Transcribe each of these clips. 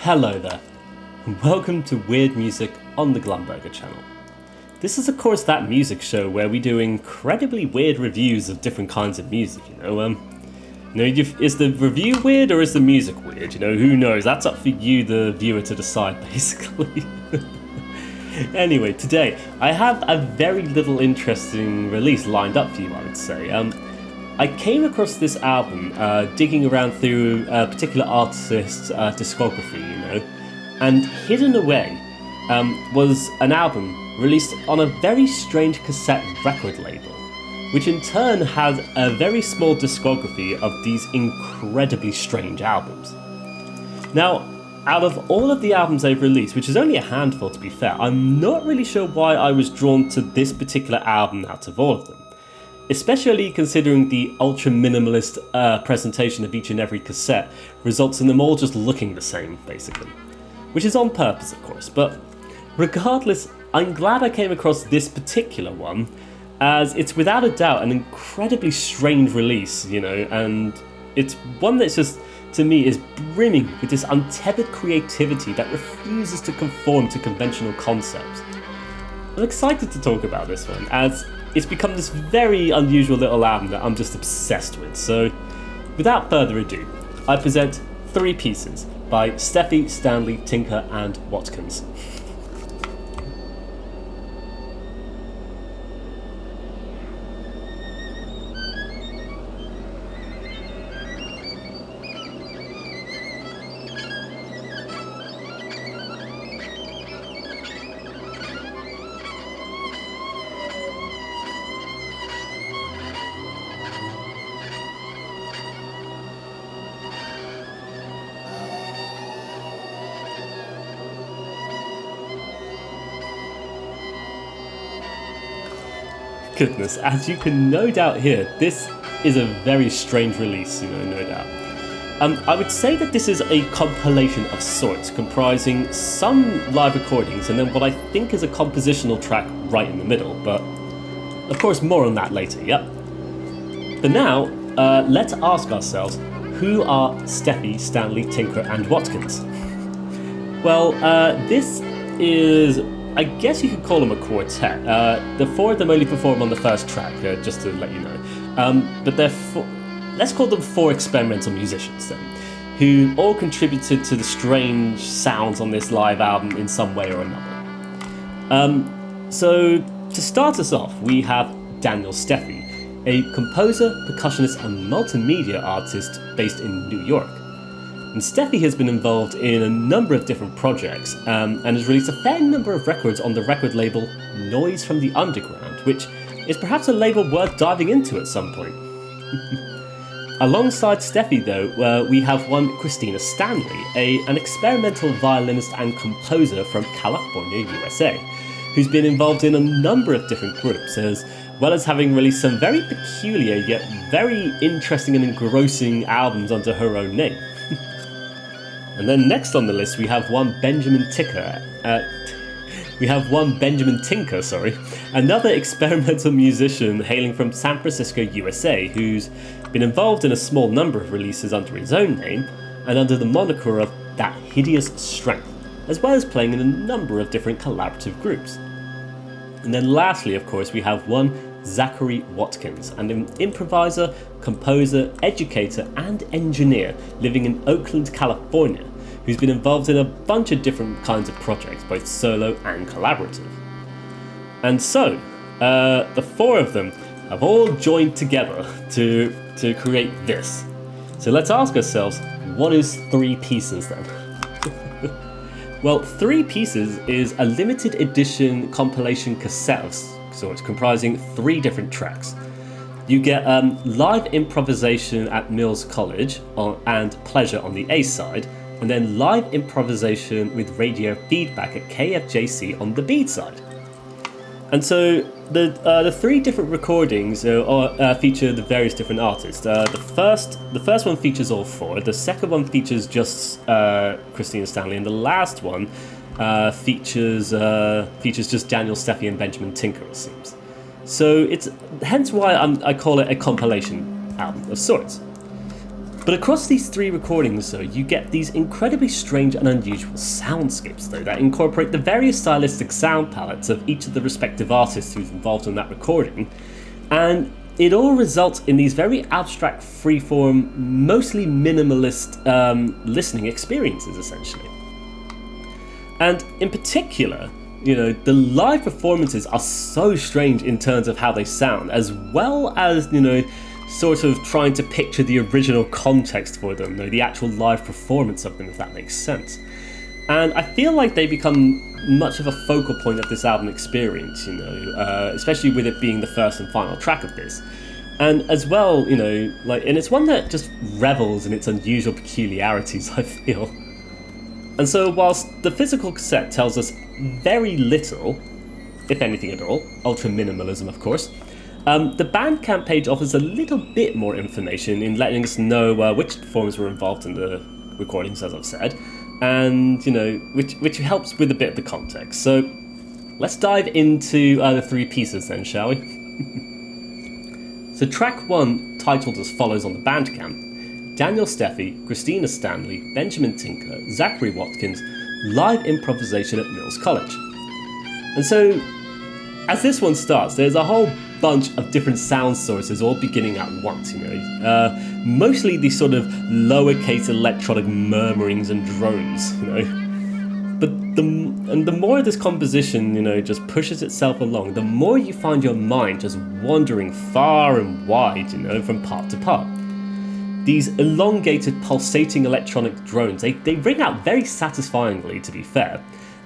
Hello there, and welcome to Weird Music on the Glumburger channel. This is of course that music show where we do incredibly weird reviews of different kinds of music, is the review weird or is the music weird? Who knows? That's up for you, the viewer, to decide, basically. Anyway, today I have a very little interesting release lined up for you, I would say. I came across this album digging around through a particular artist's discography, and hidden away was an album released on a very strange cassette record label, which in turn had a very small discography of these incredibly strange albums. Now, out of all of the albums they've released, which is only a handful to be fair, I'm not really sure why I was drawn to this particular album out of all of them. Especially considering the ultra-minimalist presentation of each and every cassette results in them all just looking the same, basically. Which is on purpose, of course, but regardless, I'm glad I came across this particular one, as it's without a doubt an incredibly strange release, and it's one that's just, to me, is brimming with this untethered creativity that refuses to conform to conventional concepts. I'm excited to talk about this one, as it's become this very unusual little album that I'm just obsessed with. So, without further ado, I present 3 pieces by Steffey, Stanley, Tinker and Watkins. Goodness, as you can no doubt hear, this is a very strange release, no doubt. I would say that this is a compilation of sorts, comprising some live recordings and then what I think is a compositional track right in the middle, but of course more on that later, yep. For now, let's ask ourselves, who are Steffey, Stanley, Tinker and Watkins? Well, this is, I guess you could call them a quartet. The 4 of them only perform on the first track, just to let you know. But they're let's call them 4 experimental musicians then, who all contributed to the strange sounds on this live album in some way or another. So to start us off, we have Daniel Steffey, a composer, percussionist and multimedia artist based in New York. And Steffey has been involved in a number of different projects and has released a fair number of records on the record label Noise from the Underground, which is perhaps a label worth diving into at some point. Alongside Steffey though, we have one Christina Stanley, an experimental violinist and composer from California, USA, who's been involved in a number of different groups, as well as having released some very peculiar yet very interesting and engrossing albums under her own name. And then next on the list we have one Benjamin Tinker, another experimental musician hailing from San Francisco, USA, who's been involved in a small number of releases under his own name and under the moniker of That Hideous Strength, as well as playing in a number of different collaborative groups. And then lastly, of course, we have one Zachary Watkins, an improviser, composer, educator and engineer living in Oakland, California, who's been involved in a bunch of different kinds of projects, both solo and collaborative. And so, the 4 of them have all joined together to create this. So let's ask ourselves, what is 3 pieces then? Well, 3 pieces is a limited edition compilation cassette of sorts, comprising 3 different tracks. You get live improvisation at Mills College and Pleasure on the A side, and then live improvisation with radio feedback at KFJC on the B side. And so the 3 different recordings feature the various different artists. The first one features all 4. The second one features just Christina Stanley, and the last one features just Daniel Steffey and Benjamin Tinker, it seems. So it's hence why I call it a compilation album of sorts. But across these 3 recordings, though, you get these incredibly strange and unusual soundscapes, though, that incorporate the various stylistic sound palettes of each of the respective artists who's involved in that recording, and it all results in these very abstract, freeform, mostly minimalist listening experiences, essentially. And in particular, the live performances are so strange in terms of how they sound, as well as, sort of trying to picture the original context for them, the actual live performance of them, if that makes sense. And I feel like they become much of a focal point of this album experience, especially with it being the first and final track of this. And as well, and it's one that just revels in its unusual peculiarities, I feel. And so whilst the physical cassette tells us very little, if anything at all, ultra-minimalism of course, the Bandcamp page offers a little bit more information in letting us know which performers were involved in the recordings, as I've said, and, which helps with a bit of the context. So let's dive into the 3 pieces then, shall we? So track 1, titled as follows on the Bandcamp: Daniel Steffey, Christina Stanley, Benjamin Tinker, Zachary Watkins, live improvisation at Mills College. And so, as this one starts, there's a whole bunch of different sound sources all beginning at once, mostly these sort of lowercase electronic murmurings and drones, But the more this composition, just pushes itself along, the more you find your mind just wandering far and wide, from part to part. These elongated, pulsating electronic drones, they ring out very satisfyingly, to be fair,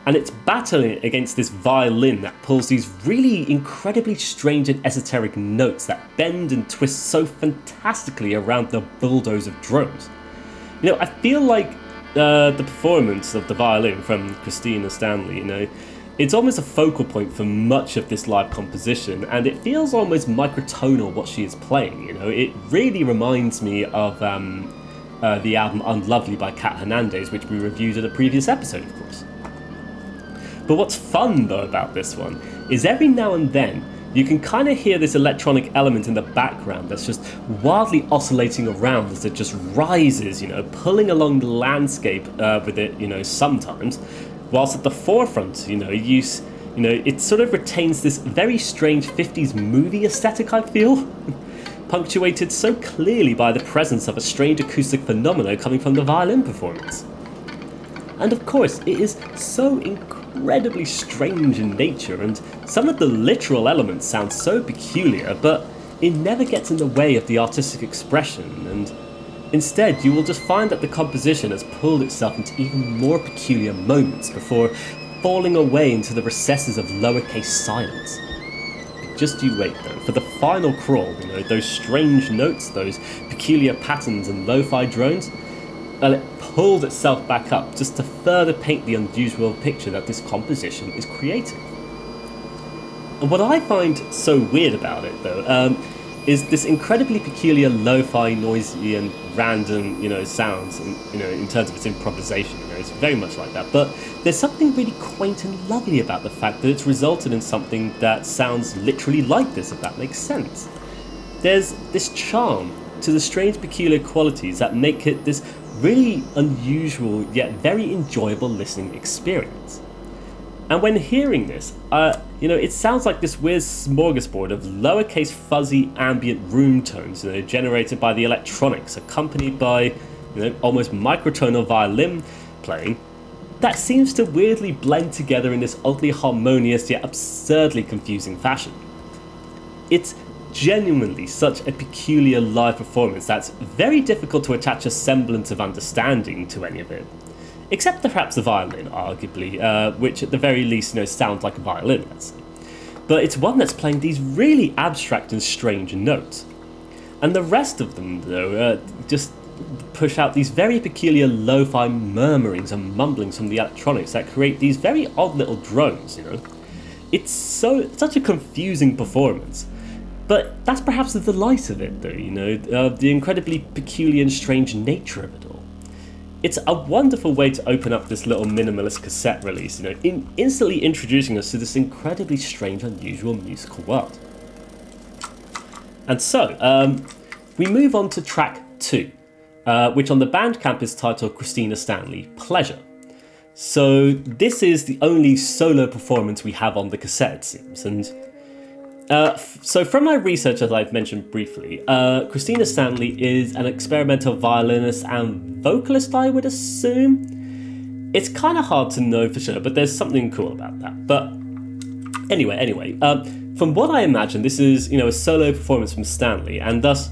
and it's battling against this violin that pulls these really incredibly strange and esoteric notes that bend and twist so fantastically around the bulldoze of drones. I feel like the performance of the violin from Christina Stanley, it's almost a focal point for much of this live composition, and it feels almost microtonal what she is playing. It really reminds me of the album Unlovely by Kat Hernandez, which we reviewed in a previous episode, of course. But what's fun, though, about this one is every now and then you can kind of hear this electronic element in the background that's just wildly oscillating around as it just rises, pulling along the landscape with it, sometimes, whilst at the forefront, it sort of retains this very strange 50s movie aesthetic, I feel, punctuated so clearly by the presence of a strange acoustic phenomena coming from the violin performance. And of course, it is so incredibly strange in nature, and some of the literal elements sound so peculiar, but it never gets in the way of the artistic expression, and instead you will just find that the composition has pulled itself into even more peculiar moments before falling away into the recesses of lowercase silence. Just you wait though, for the final crawl, those strange notes, those peculiar patterns and lo-fi drones, well, it pulled itself back up just to further paint the unusual picture that this composition is creating. And what I find so weird about it, though, is this incredibly peculiar lo-fi, noisy and random, sounds, in terms of its improvisation. It's very much like that. But there's something really quaint and lovely about the fact that it's resulted in something that sounds literally like this, if that makes sense. There's this charm to the strange, peculiar qualities that make it this really unusual yet very enjoyable listening experience. And when hearing this, it sounds like this weird smorgasbord of lowercase fuzzy ambient room tones, generated by the electronics, accompanied by, almost microtonal violin playing, that seems to weirdly blend together in this oddly harmonious yet absurdly confusing fashion. It's genuinely such a peculiar live performance that's very difficult to attach a semblance of understanding to any of it. Except perhaps the violin, arguably, which at the very least, sounds like a violin, let's say. But it's one that's playing these really abstract and strange notes. And the rest of them, though, just push out these very peculiar lo-fi murmurings and mumblings from the electronics that create these very odd little drones, It's such a confusing performance. But that's perhaps the delight of it, though, the incredibly peculiar and strange nature of it all. It's a wonderful way to open up this little minimalist cassette release, instantly introducing us to this incredibly strange, unusual musical world. And so, we move on to track 2, which on the bandcamp is titled Christina Stanley Pleasure. So this is the only solo performance we have on the cassette, it seems. And so from my research, as I've mentioned briefly, Christina Stanley is an experimental violinist and vocalist, I would assume. It's kind of hard to know for sure, but there's something cool about that. But anyway, from what I imagine, this is, a solo performance from Stanley, and thus,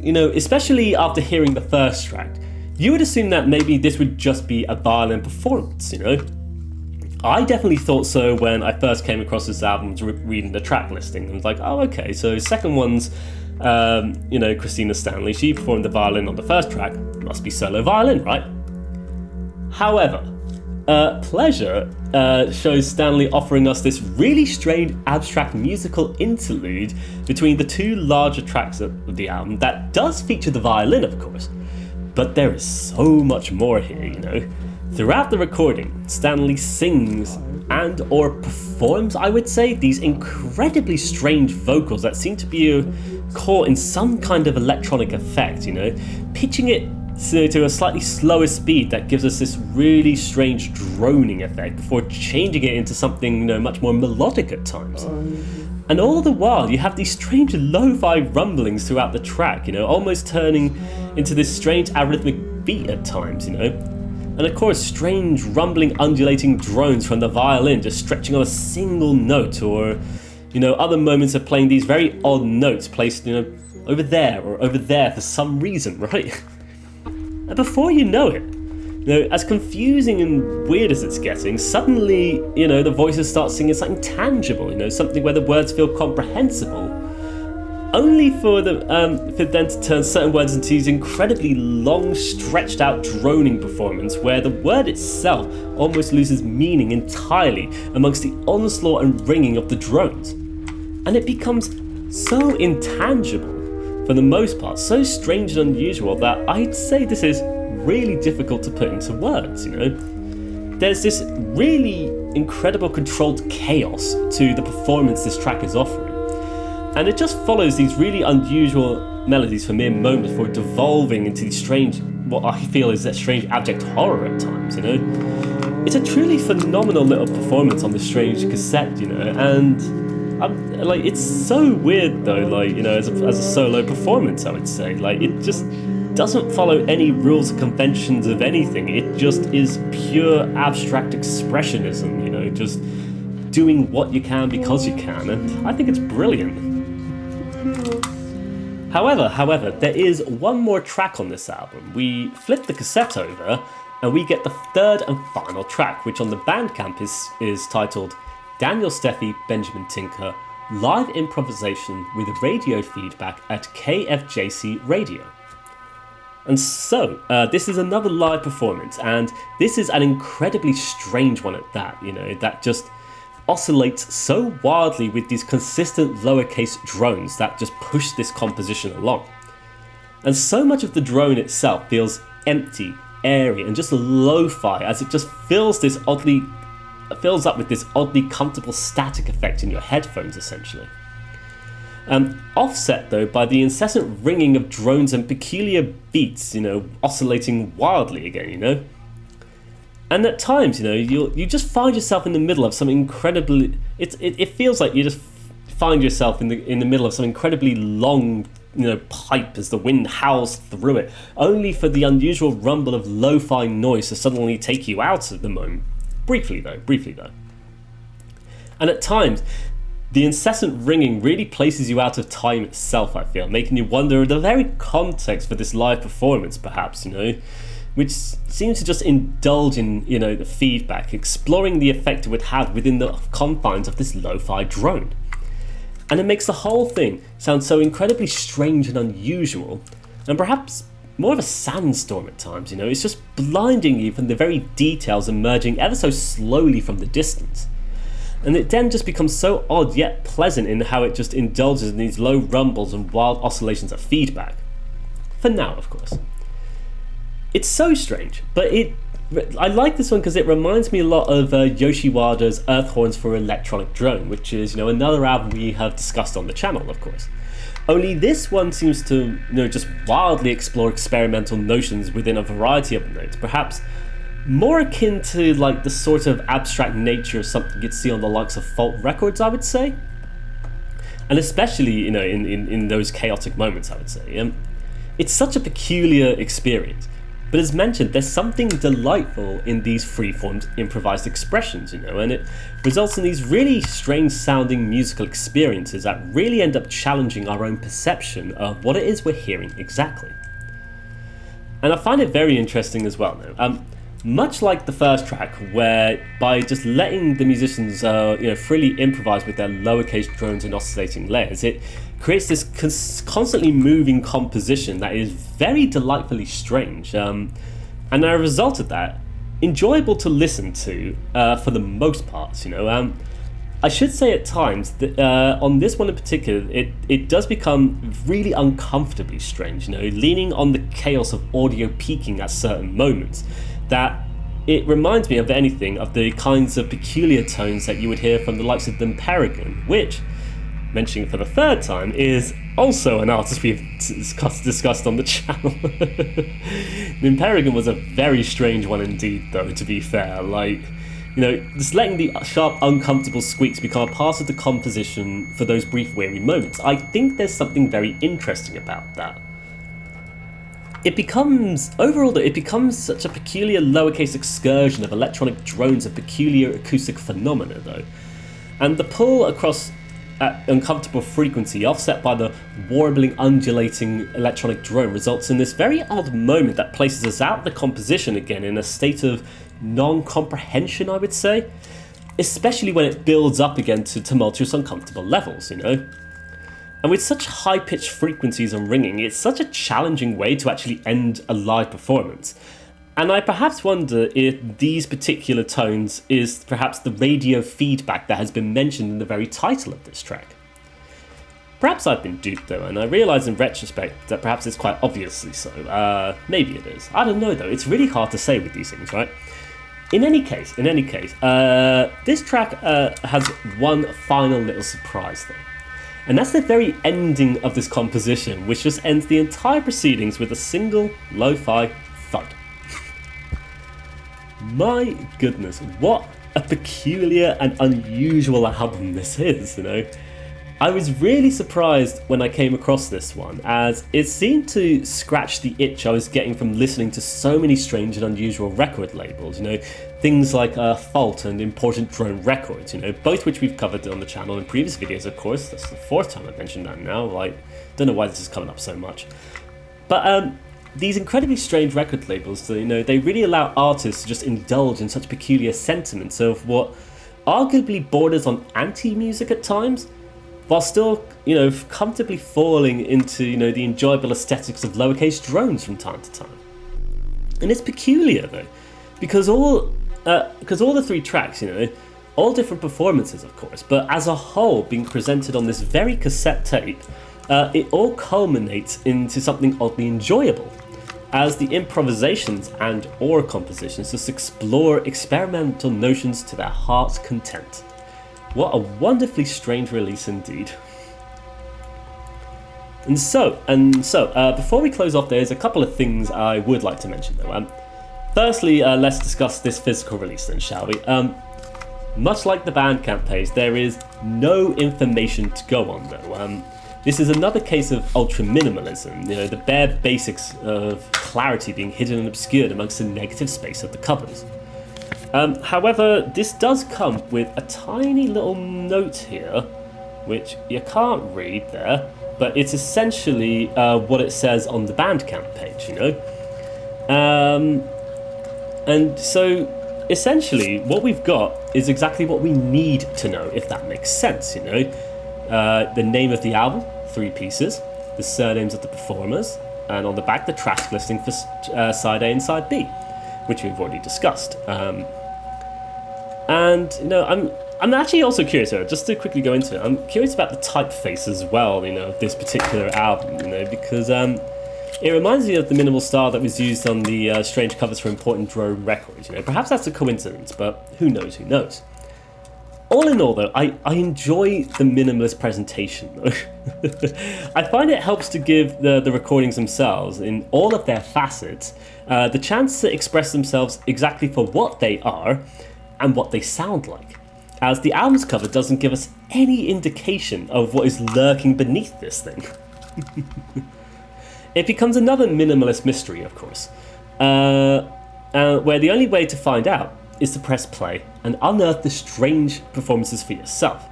especially after hearing the first track, you would assume that maybe this would just be a violin performance, I definitely thought so when I first came across this album, reading the track listing. I was like, oh, okay, so second one's, Christina Stanley. She performed the violin on the first track. Must be solo violin, right? However, Pleasure shows Stanley offering us this really strange abstract musical interlude between the two larger tracks of the album that does feature the violin, of course. But there is so much more here, Throughout the recording, Stanley sings and or performs, I would say, these incredibly strange vocals that seem to be caught in some kind of electronic effect, pitching it to a slightly slower speed that gives us this really strange droning effect before changing it into something much more melodic at times. And all the while, you have these strange lo-fi rumblings throughout the track, almost turning into this strange arrhythmic beat at times, And of course, strange rumbling, undulating drones from the violin just stretching on a single note, or, other moments of playing these very odd notes placed, over there or over there for some reason, right? And before you know it, as confusing and weird as it's getting, suddenly, the voices start singing something tangible, something where the words feel comprehensible, only for them to turn certain words into these incredibly long, stretched out droning performance where the word itself almost loses meaning entirely amongst the onslaught and ringing of the drones. And it becomes so intangible, for the most part, so strange and unusual that I'd say this is really difficult to put into words, There's this really incredible controlled chaos to the performance this track is offering. And it just follows these really unusual melodies for mere moments before devolving into these strange, what I feel is that strange abject horror at times, It's a truly phenomenal little performance on this strange cassette, and it's so weird though, as a solo performance, I would say. It just doesn't follow any rules or conventions of anything. It just is pure abstract expressionism, just doing what you can because you can, and I think it's brilliant. However, there is one more track on this album. We flip the cassette over and we get the third and final track, which on the bandcamp is titled Daniel Steffey, Benjamin Tinker, Live Improvisation with Radio Feedback at KFJC Radio. And so, this is another live performance, and this is an incredibly strange one at that, that just oscillates so wildly with these consistent lowercase drones that just push this composition along. And so much of the drone itself feels empty, airy, and just lo-fi as it just fills up with this oddly comfortable static effect in your headphones, essentially. Offset, though, by the incessant ringing of drones and peculiar beats, oscillating wildly again, And at times, you just find yourself in the middle of something incredibly. It feels like you just find yourself in the middle of some incredibly long, pipe as the wind howls through it, only for the unusual rumble of lo-fi noise to suddenly take you out at the moment. Briefly though. And at times, the incessant ringing really places you out of time itself, I feel, making you wonder the very context for this live performance, perhaps, which seems to just indulge in, the feedback, exploring the effect it would have within the confines of this lo-fi drone. And it makes the whole thing sound so incredibly strange and unusual, and perhaps more of a sandstorm at times, It's just blinding you from the very details emerging ever so slowly from the distance. And it then just becomes so odd yet pleasant in how it just indulges in these low rumbles and wild oscillations of feedback. For now, of course. It's so strange, but I like this one because it reminds me a lot of Yoshi Wada's Earth Horns for Electronic Drone, which is, another album we have discussed on the channel, of course. Only this one seems to, just wildly explore experimental notions within a variety of notes, perhaps more akin to like the sort of abstract nature of something you'd see on the likes of folk records, I would say. And especially, in those chaotic moments, I would say. It's such a peculiar experience. But as mentioned, there's something delightful in these free-formed improvised expressions, and it results in these really strange sounding musical experiences that really end up challenging our own perception of what it is we're hearing exactly. And I find it very interesting as well, much like the first track, where by just letting the musicians freely improvise with their lowercase drones and oscillating layers, it creates this constantly moving composition that is very delightfully strange, and as a result of that, enjoyable to listen to for the most part. I should say at times that on this one in particular, it does become really uncomfortably strange, leaning on the chaos of audio peaking at certain moments, that it reminds me of anything of the kinds of peculiar tones that you would hear from the likes of Paragon, which, mentioning for the third time, is also an artist we've discussed on the channel. Paragon was a very strange one indeed, though, to be fair. Just letting the sharp, uncomfortable squeaks become a part of the composition for those brief, weary moments. I think there's something very interesting about that. It becomes such a peculiar lowercase excursion of electronic drones of peculiar acoustic phenomena, though. And the pull across at uncomfortable frequency, offset by the warbling, undulating electronic drone, results in this very odd moment that places us out the composition again in a state of non-comprehension, I would say, especially when it builds up again to tumultuous, uncomfortable levels, And with such high-pitched frequencies and ringing, it's such a challenging way to actually end a live performance. And I perhaps wonder if these particular tones is perhaps the radio feedback that has been mentioned in the very title of this track. Perhaps I've been duped though, and I realise in retrospect that perhaps it's quite obviously so. Maybe it is. I don't know though, it's really hard to say with these things, right? In any case, this track has one final little surprise though. And that's the very ending of this composition, which just ends the entire proceedings with a single lo-fi thud. My goodness, what a peculiar and unusual album this is, I was really surprised when I came across this one, as it seemed to scratch the itch I was getting from listening to so many strange and unusual record labels, things like Fault and Important Drone Records, both which we've covered on the channel in previous videos, of course. That's the fourth time I've mentioned that now, don't know why this is coming up so much. But these incredibly strange record labels, they really allow artists to just indulge in such peculiar sentiments of what arguably borders on anti-music at times, while still, comfortably falling into, the enjoyable aesthetics of lowercase drones from time to time. And it's peculiar though, because all the three tracks, all different performances of course, but as a whole being presented on this very cassette tape, it all culminates into something oddly enjoyable, as the improvisations and or compositions just explore experimental notions to their heart's content. What a wonderfully strange release indeed. And so, before we close off, there's a couple of things I would like to mention though. Firstly, let's discuss this physical release then, shall we? Much like the Bandcamp page, there is no information to go on though. This is another case of ultra-minimalism, the bare basics of clarity being hidden and obscured amongst the negative space of the covers. However, this does come with a tiny little note here, which you can't read there, but it's essentially what it says on the Bandcamp page, And so, essentially, what we've got is exactly what we need to know, if that makes sense, The name of the album, 3 pieces, the surnames of the performers, and on the back, the track listing for side A and side B, which we've already discussed. I'm actually also curious, just to quickly go into it, I'm curious about the typeface as well, of this particular album, because it reminds me of the minimal style that was used on the strange covers for Important Drone Records, Perhaps that's a coincidence, but who knows. all in all, though, I enjoy the minimalist presentation, though. I find it helps to give the recordings themselves, in all of their facets, the chance to express themselves exactly for what they are and what they sound like, as the album's cover doesn't give us any indication of what is lurking beneath this thing. It becomes another minimalist mystery, of course, where the only way to find out is to press play and unearth the strange performances for yourself.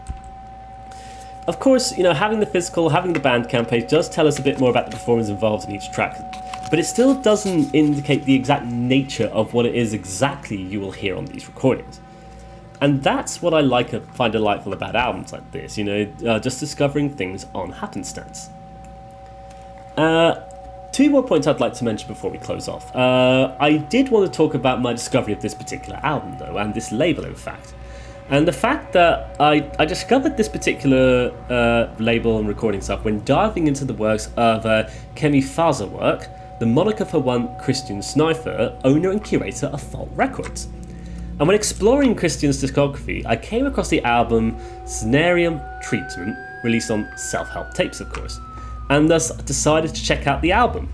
Of course, having the physical, having the bandcamp page does tell us a bit more about the performance involved in each track, but it still doesn't indicate the exact nature of what it is exactly you will hear on these recordings. And that's what I find delightful about albums like this, just discovering things on happenstance. Two more points I'd like to mention before we close off. I did want to talk about my discovery of this particular album, though, and this label, in fact. And the fact that I discovered this particular label and recording stuff when diving into the works of Kemi Faserwerk, the moniker for one Christian Sniper, owner and curator of Fault Records. And when exploring Christian's discography, I came across the album Scenarium Treatment, released on Self-Help Tapes, of course, and thus decided to check out the album.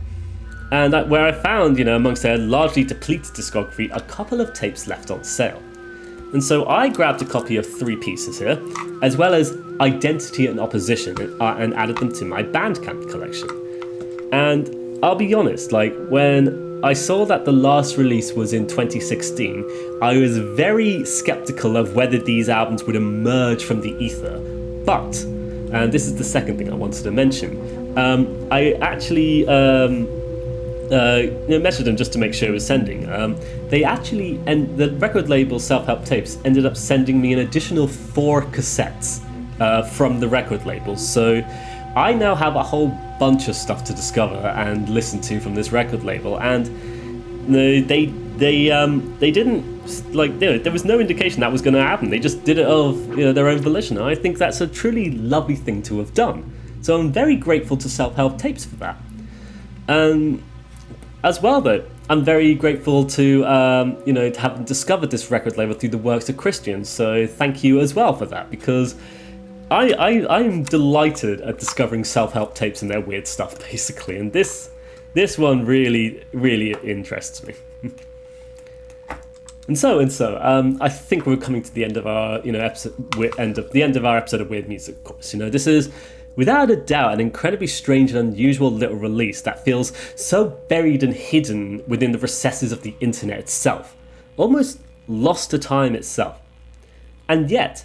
And where I found, amongst their largely depleted discography, a couple of tapes left on sale. And so I grabbed a copy of 3 pieces here, as well as Identity and Opposition, and added them to my Bandcamp collection. And I'll be honest, when I saw that the last release was in 2016, I was very skeptical of whether these albums would emerge from the ether. But, and this is the second thing I wanted to mention, I actually messaged them just to make sure it was sending. They actually, and the record label Self-Help Tapes ended up sending me an additional 4 cassettes from the record label. So I now have a whole bunch of stuff to discover and listen to from this record label. And they didn't, there was no indication that was going to happen. They just did it of their own volition. And I think that's a truly lovely thing to have done. So I'm very grateful to Self-Help Tapes for that. As well, though, I'm very grateful to to have discovered this record label through the works of Christians. So thank you as well for that, because I'm delighted at discovering Self-Help Tapes and their weird stuff, basically. And this one really, really interests me. And so, I think we're coming to the end of our end of our episode of Weird Music. Of course, this is, without a doubt, an incredibly strange and unusual little release that feels so buried and hidden within the recesses of the internet itself, almost lost to time itself. And yet,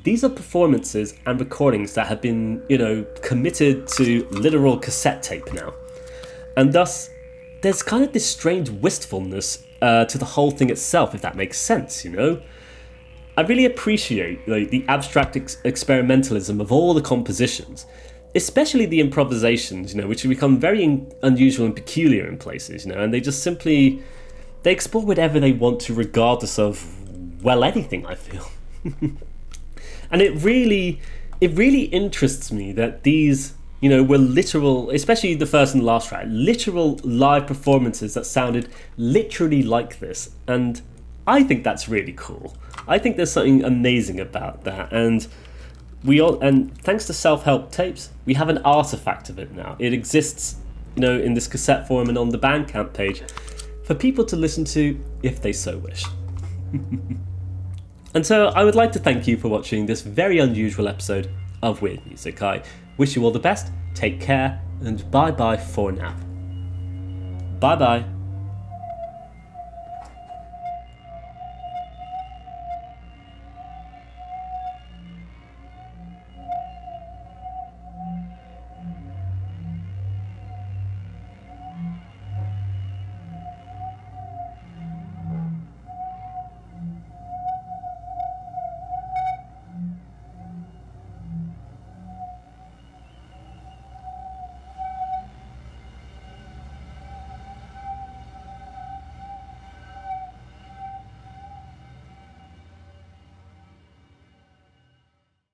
these are performances and recordings that have been, committed to literal cassette tape now. And thus, there's kind of this strange wistfulness to the whole thing itself, if that makes sense, I really appreciate the abstract experimentalism of all the compositions, especially the improvisations, which have become very unusual and peculiar in places, and they just simply, they explore whatever they want to, regardless of, anything, I feel. And it really interests me that these, were literal, especially the first and last track, literal live performances that sounded literally like this, and I think that's really cool. I think there's something amazing about that, and thanks to Self-Help Tapes, we have an artifact of it now. It exists, in this cassette form and on the Bandcamp page for people to listen to if they so wish. And so I would like to thank you for watching this very unusual episode of Weird Music. I wish you all the best, take care, and bye-bye for now. Bye-bye.